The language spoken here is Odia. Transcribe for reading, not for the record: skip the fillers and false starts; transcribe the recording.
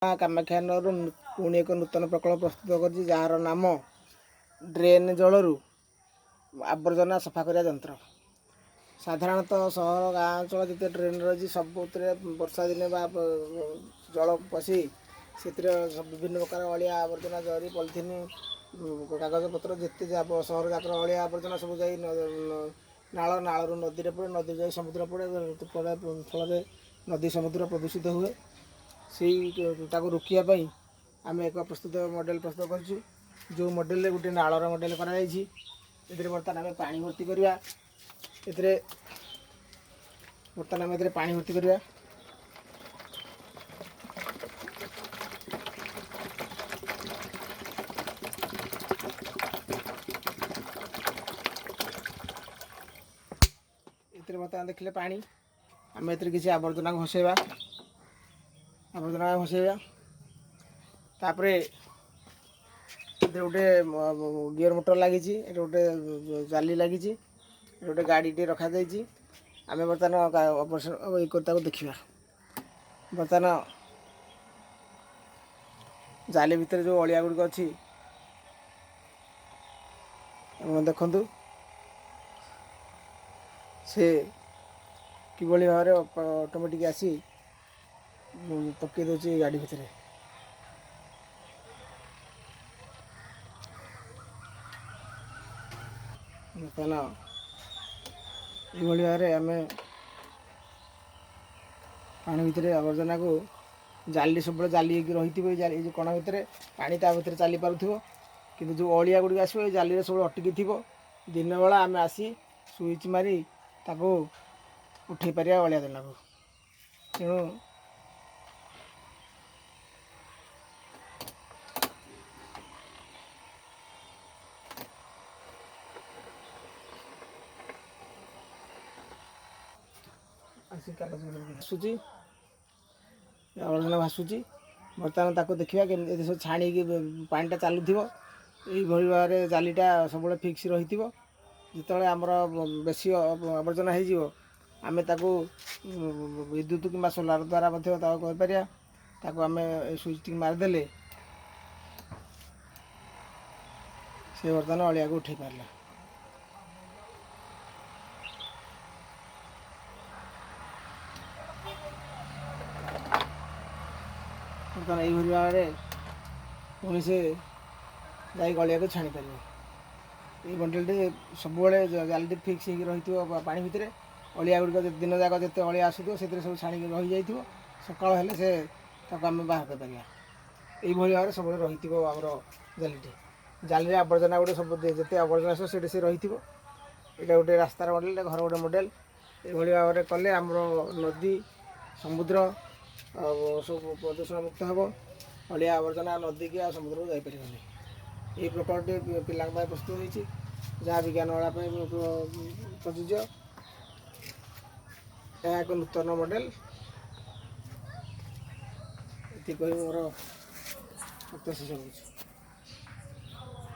କାମାକ୍ଷାନଗରରୁ ପୁଣି ଏକ ନୂତନ ପ୍ରକଳ୍ପ ପ୍ରସ୍ତୁତ କରିଛି, ଯାହାର ନାମ ଡ୍ରେନ୍ ଜଳରୁ ଆବର୍ଜନା ସଫା କରିବା ଯନ୍ତ୍ର। ସାଧାରଣତଃ ସହର ଗାଁ ଅଞ୍ଚଳ ଯେତେ ଡ୍ରେନ୍ ରହିଛି ସବୁଥିରେ ବର୍ଷା ଦିନେ ବା ଜଳ ପଶି ସେଥିରେ ବିଭିନ୍ନ ପ୍ରକାର ଅଳିଆ ଆବର୍ଜନା ଜରି ପଲିଥିନ୍ କାଗଜପତ୍ର ଯେତେ ସହର ଯାକର ଅଳିଆ ଆବର୍ଜନା ସବୁ ଯାଇ ନାଳରୁ ନଦୀରେ ପଡ଼େ, ନଦୀ ଯାଇ ସମୁଦ୍ର ପଡ଼େ, ଫଳରେ ନଦୀ ସମୁଦ୍ର ପ୍ରଦୂଷିତ ହୁଏ। ତାକୁ ରୋକିବା ପାଇଁ ଆମେ ଏକ ମଡ଼େଲ ପ୍ରସ୍ତୁତ କରିଛୁ। ଯେଉଁ ମଡ଼େଲରେ ଗୋଟେ ନାଳର ମଡ଼େଲ କରାଯାଇଛି। ଏଥିରେ ବର୍ତ୍ତମାନ ଆମେ ପାଣି ଭର୍ତ୍ତି କରିବା। ଏଥିରେ ପାଣି ଭର୍ତ୍ତି କରିବା। ଏଥିରେ ବର୍ତ୍ତମାନ ଦେଖିଲେ ପାଣି, ଆମେ ଏଥିରେ କିଛି ଆବର୍ଜନା ଘଷେଇବା। ତାପରେ ଏଥିରେ ଗୋଟେ ଗିୟର ମୋଟର ଲାଗିଛି, ଏଠି ଗୋଟେ ଜାଲି ଲାଗିଛି, ଏଠି ଗୋଟେ ଗାଡ଼ିଟିଏ ରଖାଯାଇଛି। ଆମେ ବର୍ତ୍ତମାନ ତାକୁ ଦେଖିବା। ବର୍ତ୍ତମାନ ଜାଲି ଭିତରେ ଯେଉଁ ଅଳିଆ ଗୁଡ଼ିକ ଅଛି ଆପଣ ଦେଖନ୍ତୁ, ସେ କିଭଳି ଭାବରେ ଅଟୋମେଟିକ୍ ଆସି ପକାଇ ଦେଉଛି ଗାଡ଼ି ଭିତରେ। ବର୍ତ୍ତମାନ ଏଇଭଳି ଭାବରେ ଆମେ ପାଣି ଭିତରେ ଆବର୍ଜନାକୁ ସବୁବେଳେ ଜାଲି ହେଇକି ରହିଥିବ। ଏଇ ଯେଉଁ କଣା ଭିତରେ ପାଣି ତା ଭିତରେ ଚାଲି ପାରୁଥିବ, କିନ୍ତୁ ଯେଉଁ ଅଳିଆ ଗୁଡ଼ିକ ଆସିବ ଏଇ ଜାଲିରେ ସବୁବେଳେ ଅଟିକି ଥିବ। ଦିନ ବେଳା ଆମେ ଆସି ସୁଇଚ୍ ମାରି ତାକୁ ଉଠାଇ ପାରିବା ଅଳିଆ ଦାନାକୁ। ତେଣୁ ଆବର୍ଜନା ଭାସୁଛି। ବର୍ତ୍ତମାନ ତାକୁ ଦେଖିବା କେମିତି ସବୁ ଛାଣିକି ପାଣିଟା ଚାଲୁଥିବ। ଏଇଭଳି ଭାବରେ ଜାଲିଟା ସବୁବେଳେ ଫିକ୍ସ ରହିଥିବ। ଯେତେବେଳେ ଆମର ବେଶୀ ଆବର୍ଜନା ହେଇଯିବ ଆମେ ତାକୁ ବିଦ୍ୟୁତ କିମ୍ବା ସୋଲାର ଦ୍ୱାରା ମଧ୍ୟ ତାକୁ କରିପାରିବା। ତାକୁ ଆମେ ସୁଇଚ୍ ଟିକେ ମାରିଦେଲେ ସେ ବର୍ତ୍ତମାନ ଅଳିଆକୁ ଉଠାଇ ପାରିଲା। ବର୍ତ୍ତମାନ ଏଇଭଳି ଭାବରେ ପୁଣି ସେ ଯାଇ ଅଳିଆକୁ ଛାଣିପାରିବ। ଏଇ ମଡ଼େଲଟି ସବୁବେଳେ ଜାଲିଟି ଫିକ୍ସ ହେଇକି ରହିଥିବ ପାଣି ଭିତରେ। ଅଳିଆ ଗୁଡ଼ିକ ଦିନ ଯାକ ଯେତେ ଅଳିଆ ଆସୁଥିବ ସେଥିରେ ସବୁ ଛାଣିକି ରହିଯାଇଥିବ। ସକାଳ ହେଲେ ତାକୁ ଆମେ ବାହାର କରିପାରିବା। ଏଇଭଳି ଭାବରେ ସବୁବେଳେ ରହିଥିବ ଆମର ଜାଲିଟି। ଜାଲିରେ ଆବର୍ଜନା ଗୁଡ଼ିକ ସବୁ ଯେତେ ଆବର୍ଜନା ଆସିବ ସେଇଠି ସେ ରହିଥିବ। ଏଇଟା ଗୋଟେ ରାସ୍ତାର ମଡ଼େଲ, ଏଇଟା ଘର ଗୋଟେ ମଡ଼େଲ। ଏଇଭଳି ଭାବରେ କଲେ ଆମର ନଦୀ ସମୁଦ୍ର ସବୁ ପ୍ରଦୂଷଣ ମୁକ୍ତ ହେବ। ଅଳିଆ ଆବର୍ଜନା ନଦୀକି ଆଉ ସମୁଦ୍ରକୁ ଯାଇପାରିବନି। ଏହି ପ୍ରକଳ୍ପଟି ପିଲାଙ୍କ ପାଇଁ ପ୍ରସ୍ତୁତ ହୋଇଛି, ଯାହା ବିଜ୍ଞାନ ମେଳା ପାଇଁ ପ୍ରଯୁଜ୍ୟ। ଏହା ଏକ ନୂତନ ମଡ଼େଲ। ଏତିକି କହି ମୋର ବକ୍ତବ୍ୟ ଶେଷ କରୁଛି।